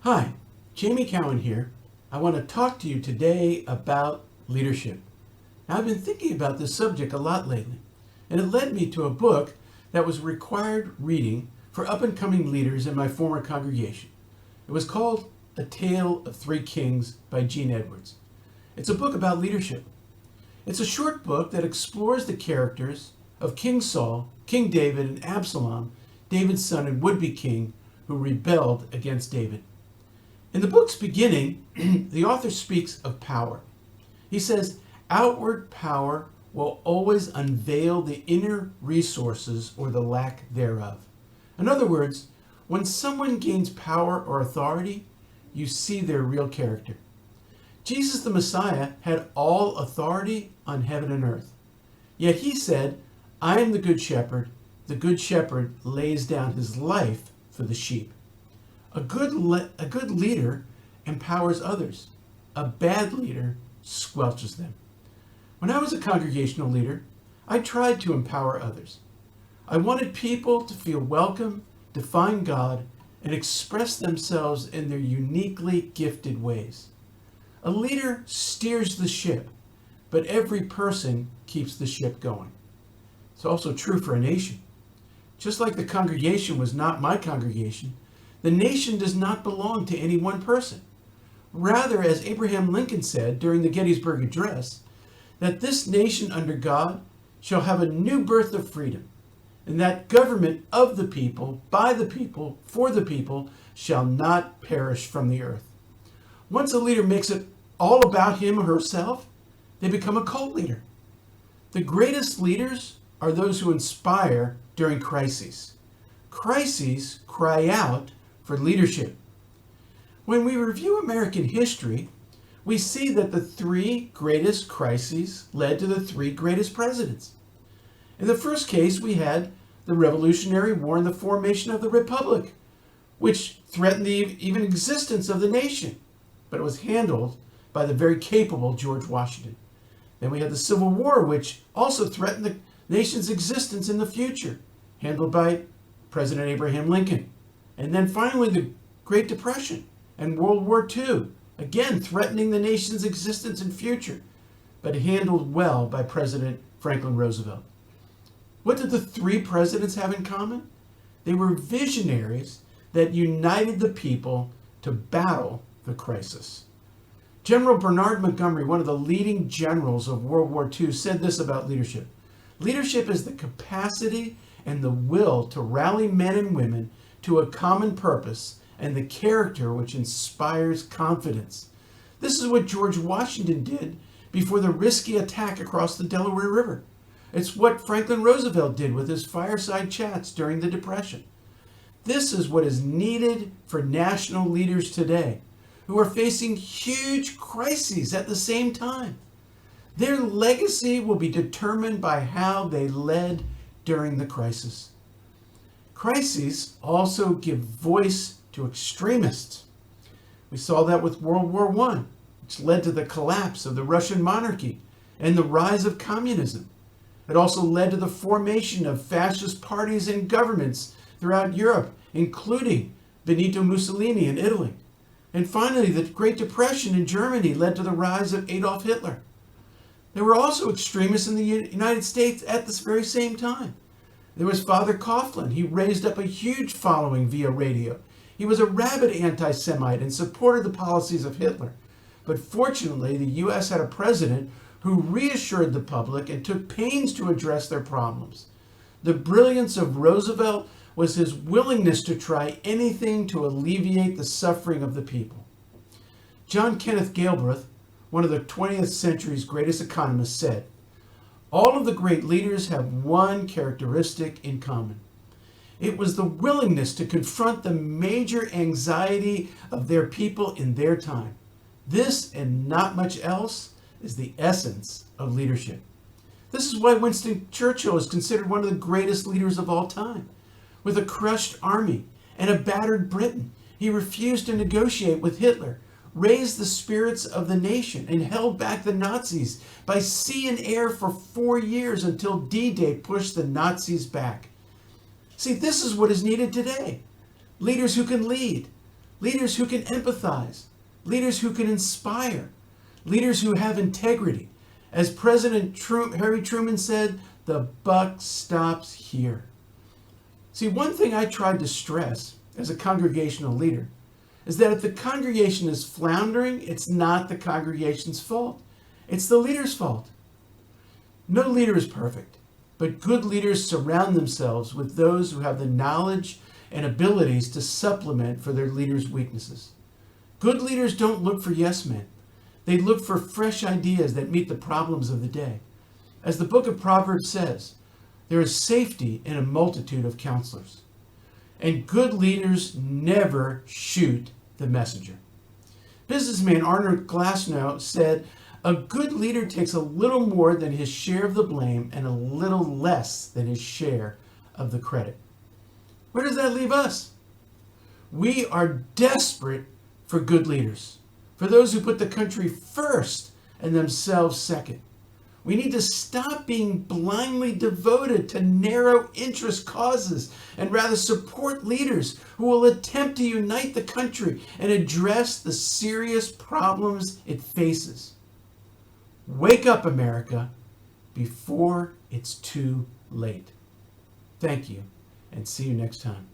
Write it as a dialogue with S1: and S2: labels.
S1: Hi, Jamie Cowen here. I want to talk to you today about leadership. Now, I've been thinking about this subject a lot lately, and it led me to a book that was required reading for up-and-coming leaders in my former congregation. It was called A Tale of Three Kings by Gene Edwards. It's a book about leadership. It's a short book that explores the characters of King Saul, King David, and Absalom, David's son and would-be king, who rebelled against David. In the book's beginning, the author speaks of power. He says, outward power will always unveil the inner resources or the lack thereof. In other words, when someone gains power or authority, you see their real character. Jesus the Messiah had all authority on heaven and earth. Yet he said, I am the good shepherd. The good shepherd lays down his life for the sheep. A good leader empowers others. A bad leader squelches them. When I was a congregational leader, I tried to empower others. I wanted people to feel welcome, to find God, and express themselves in their uniquely gifted ways. A leader steers the ship, but every person keeps the ship going. It's also true for a nation. Just like the congregation was not my congregation, the nation does not belong to any one person. Rather, as Abraham Lincoln said during the Gettysburg Address, that this nation under God shall have a new birth of freedom, and that government of the people, by the people, for the people, shall not perish from the earth. Once a leader makes it all about him or herself, they become a cult leader. The greatest leaders are those who inspire during crises. Crises cry out for leadership. When we review American history, we see that the three greatest crises led to the three greatest presidents. In the first case, we had the Revolutionary War and the formation of the Republic, which threatened the even existence of the nation, but it was handled by the very capable George Washington. Then we had the Civil War, which also threatened the nation's existence in the future, handled by President Abraham Lincoln. And then finally, the Great Depression and World War II, again threatening the nation's existence and future, but handled well by President Franklin Roosevelt. What did the three presidents have in common? They were visionaries that united the people to battle the crisis. General Bernard Montgomery, one of the leading generals of World War II, said this about leadership. Leadership is the capacity and the will to rally men and women to a common purpose and the character which inspires confidence. This is what George Washington did before the risky attack across the Delaware River. It's what Franklin Roosevelt did with his fireside chats during the Depression. This is what is needed for national leaders today, who are facing huge crises at the same time. Their legacy will be determined by how they led during the crisis. Crises also give voice to extremists. We saw that with World War I, which led to the collapse of the Russian monarchy and the rise of communism. It also led to the formation of fascist parties and governments throughout Europe, including Benito Mussolini in Italy. And finally, the Great Depression in Germany led to the rise of Adolf Hitler. There were also extremists in the United States at this very same time. There was Father Coughlin. He raised up a huge following via radio. He was a rabid anti-Semite and supported the policies of Hitler. But fortunately, the U.S. had a president who reassured the public and took pains to address their problems. The brilliance of Roosevelt was his willingness to try anything to alleviate the suffering of the people. John Kenneth Galbraith, one of the 20th century's greatest economists, said, all of the great leaders have one characteristic in common. It was the willingness to confront the major anxiety of their people in their time. This and not much else is the essence of leadership. This is why Winston Churchill is considered one of the greatest leaders of all time. With a crushed army and a battered Britain, he refused to negotiate with Hitler, raised the spirits of the nation, and held back the Nazis by sea and air for 4 years until D-Day pushed the Nazis back. See, this is what is needed today. Leaders who can lead. leaders who can empathize, leaders who can inspire, leaders who have integrity. As President Harry Truman said, the buck stops here. See, one thing I tried to stress as a congregational leader is that if the congregation is floundering, it's not the congregation's fault. It's the leader's fault. No leader is perfect, but good leaders surround themselves with those who have the knowledge and abilities to supplement for their leaders' weaknesses. Good leaders don't look for yes men. They look for fresh ideas that meet the problems of the day. As the book of Proverbs says, there is safety in a multitude of counselors. And good leaders never shoot the messenger. Businessman Arnold Glassnow said, a good leader takes a little more than his share of the blame and a little less than his share of the credit. Where does that leave us? We are desperate for good leaders, for those who put the country first and themselves second. We need to stop being blindly devoted to narrow interest causes and rather support leaders who will attempt to unite the country and address the serious problems it faces. Wake up, America, before it's too late. Thank you, and see you next time.